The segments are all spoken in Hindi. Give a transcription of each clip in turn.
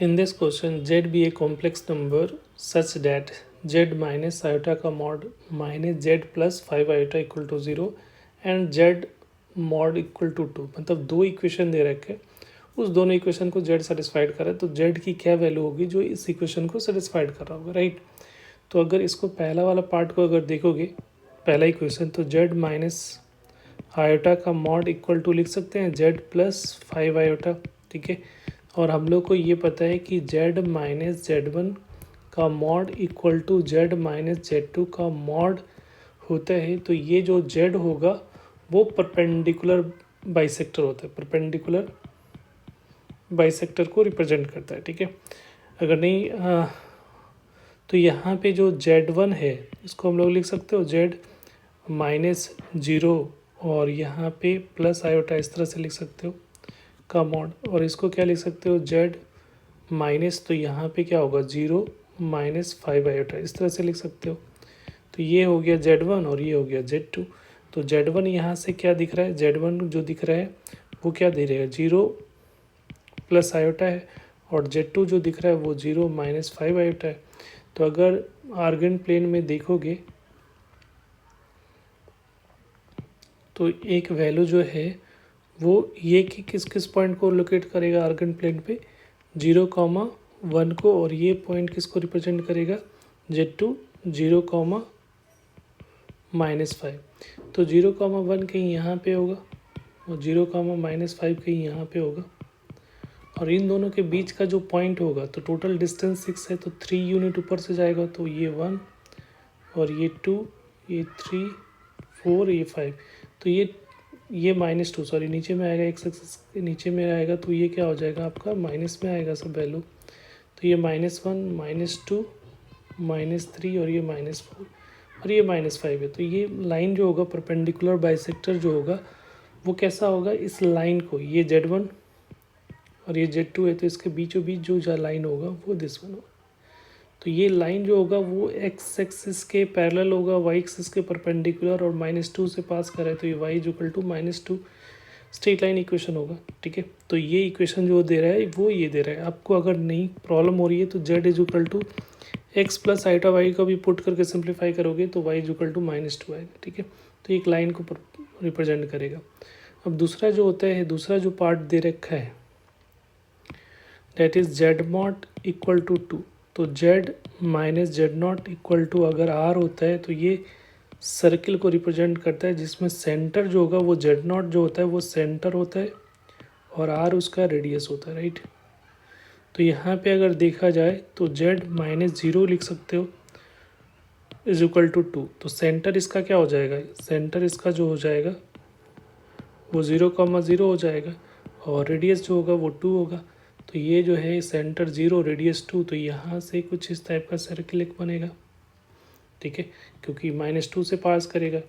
In this question, z be a complex number such that z minus iota का mod minus z plus 5 iota equal to 0 and z mod equal to 2। मतलब दो इक्वेशन दे रखे, उस दोनों इक्वेशन को z सेटिस्फाइड करे तो z की क्या वैल्यू होगी जो इस इक्वेशन को सेटिस्फाइड कर रहा होगा, राइट। तो अगर इसको पहला वाला पार्ट को अगर देखोगे, पहला इक्वेशन, तो z माइनस आयोटा का मॉड इक्वल टू लिख सकते हैं z प्लस 5 आयोटा, ठीक है। और हम लोग को ये पता है कि z माइनस z1 का mod equal to z minus z2 का मॉड होता है। तो ये जो z होगा वो परपेंडिकुलर बाइसेक्टर होता है, परपेंडिकुलर बाइसेक्टर को रिप्रेजेंट करता है, ठीक है। अगर नहीं तो यहाँ पे जो z1 है इसको हम लोग लिख सकते हो z माइनस 0 और यहाँ पे प्लस आयोटा, इस तरह से लिख सकते हो का मॉड। और इसको क्या लिख सकते हो z माइनस, तो यहाँ पे क्या होगा 0 माइनस 5 आयोटा, इस तरह से लिख सकते हो। तो ये हो गया z1 और ये हो गया z2। तो z1 यहाँ से क्या दिख रहा है, z1 जो दिख रहा है वो क्या दे रहेगा 0 प्लस आयोटा है, और z2 जो दिख रहा है वो 0 माइनस 5 आयोटा है। तो अगर आर्गन प्लेन में देखोगे तो एक वैल्यू जो है वो ये कि किस किस पॉइंट को लोकेट करेगा आर्गन प्लेन पे, 0,1 को, और ये पॉइंट किसको रिप्रेजेंट करेगा z2 0, माइनस 5। तो 0,1 कहीं यहाँ पे होगा और 0, माइनस 5 कहीं यहाँ पे होगा, और इन दोनों के बीच का जो पॉइंट होगा, तो टोटल डिस्टेंस 6 है तो 3 यूनिट ऊपर से जाएगा, तो ये 1 और ये 2, ये 3, 4, ये 5। तो ये -2, सॉरी नीचे में आएगा, एक्स एक्सिस के नीचे में आएगा, तो ये क्या हो जाएगा आपका माइनस में आएगा सब वैल्यू। तो ये -1, -2, -3 और ये -4 और ये -5 है। तो ये लाइन जो होगा परपेंडिकुलर बाइसेक्टर जो होगा वो कैसा होगा, इस लाइन को, ये z1 और ये z2 है तो इसके बीचों बीच जो लाइन होगा वो दिस वन होगा। तो ये लाइन जो होगा वो एक्स एक्सिस के पैरेलल होगा, वाई एक्सिस के परपेंडिकुलर, और -2 से पास करे तो ये y equal to -2 straight line equation होगा, ठीक है। तो ये इक्वेशन जो दे रहा है वो ये दे रहा है आपको। अगर नहीं प्रॉब्लम हो रही है तो z equal to X plus iota Y का भी पुट करके सिंप्लीफाई करोगे तो y इक्वल टू -2 आएगा, ठीक है। तो एक लाइन को रिप्रेजेंट करेगा। अब दूसरा जो होता है, दूसरा जो पार्ट दे रखा है that is z mod equal to 2। तो z minus z0 equal to अगर r होता है तो ये सर्किल को रिप्रेजेंट करता है, जिसमें सेंटर जो होगा वो z0 जो होता है वो सेंटर होता है और r उसका रेडियस होता है, राइट। तो यहाँ पे अगर देखा जाए तो z माइनस 0 लिख सकते हो इज इक्वल टू 2। तो सेंटर इसका क्या हो जाएगा, सेंटर इसका जो हो जाएगा वो 0,0 हो जाएगा और रेडियस जो होगा वो 2 होगा। तो ये जो है सेंटर 0 रेडियस 2, तो यहाँ से कुछ इस टाइप का सर्किल एक बनेगा, ठीक है, क्योंकि -2 से पास करेगा।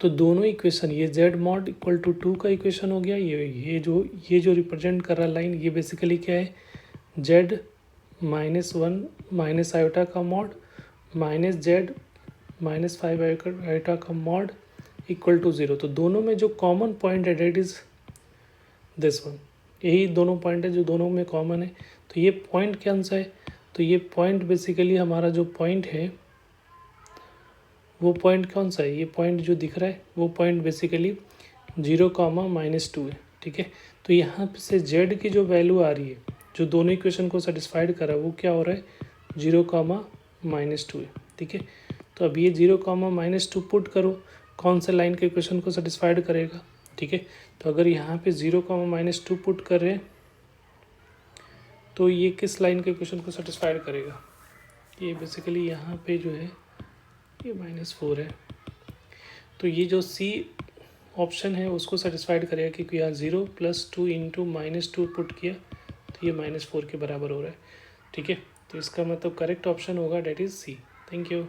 तो दोनों इक्वेशन, ये z मॉड इक्वल टू 2 का इक्वेशन हो गया, ये जो रिप्रेजेंट कर रहा लाइन ये बेसिकली क्या है, z -1 माइनस आयोटा का mod minus z minus 5 iota का मॉड इक्वल टू 0। तो दोनों में जो कॉमन पॉइंट है डेट इज दिस वन, यही दोनों पॉइंट है जो दोनों में कॉमन है। तो ये पॉइंट कौन सा है, तो ये पॉइंट बेसिकली हमारा जो पॉइंट है वो पॉइंट कौन सा है, ये पॉइंट जो दिख रहा है वो पॉइंट बेसिकली 0, -2 है, ठीक है। तो यहाँ पे से z की जो वैल्यू आ रही है जो दोनों इक्वेशन को सेटिस्फाइड कर रहा है वो क्या हो रहा है 0, -2 है, ठीक है। तो अब ये 0, -2 पुट करो, कौन से लाइन के इक्वेशन को सेटिस्फाइड करेगा, ठीक है। तो अगर यहाँ पे 0, -2 पुट कर रहे हैं तो ये किस लाइन के इक्वेशन को सेटिस्फाइड करेगा, ये बेसिकली यहाँ पे जो है ये -4 है। तो ये जो सी ऑप्शन है उसको सेटिस्फाइड करेगा, क्योंकि यहाँ 0 + 2 इंटू -2 पुट किया तो ये -4 के बराबर हो रहा है, ठीक है। तो इसका मतलब करेक्ट ऑप्शन होगा that is C. Thank you.